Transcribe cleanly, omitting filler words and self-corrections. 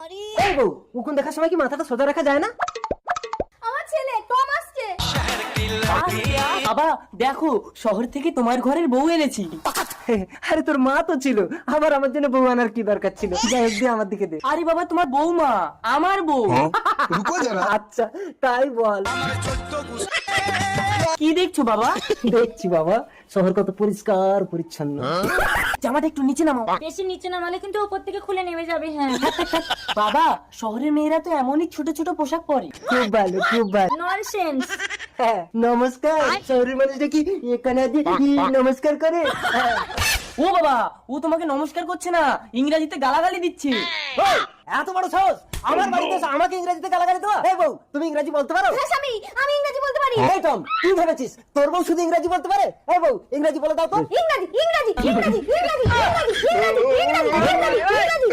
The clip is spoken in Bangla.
এই বউ, উকুন দেখার সময় কি মাথাটা সোজা রাখা যায় না? আমার ছেলে টম আসছে। বাবা দেখো, শহর থেকে তোমার ঘরের বউ এনেছি। আরে তোর মা তো ছিল, আবার আমার জন্য বউ আনার কি দরকার ছিল? যাই হোক, দিয়ে আমার দিকে দে। আরে বাবা, তোমার বৌমা আমার বউ। আচ্ছা তাই বল। কি দেখছো বাবা? দেখছি বাবা, শহর কত পরিষ্কার পরিচ্ছন্ন। জামাটা একটু নিচে নামাও। বেশি নিচে নামালে কিন্তু উপর থেকে খুলে নেমে যাবে। হ্যাঁ বাবা, শহরের মেয়েরা তো এমনই ছোট ছোট পোশাক পরে। খুব ভালো, খুব ভালো। ননসেন্স। হ্যাঁ, নমস্কার। শহরের মানুষটা কি এখানে নমস্কার করে? হ্যাঁ। ও বাবা, ও তোমাকে নমস্কার করছে না, ইংরেজিতে গালাগালি দিচ্ছে। ওই, এত বড় সাহস আমার বাড়িতে এসে আমাকে ইংরেজিতে গালাগালি দেওয়া? এই বউ, তুমি ইংরেজি বলতে পারো? হ্যাঁ স্বামী, আমি ইংরেজি বলতে পারি। এই টম, তুই ভেবেছিস তোর বউ শুধু ইংরেজি বলতে পারে? এই বউ, ইংরেজি বলে দাও তো। ইংরেজি ইংরেজি ইংরেজি ইংরেজি ইংরেজি ইংরেজি ইংরেজি ইংরেজি ইংরেজি।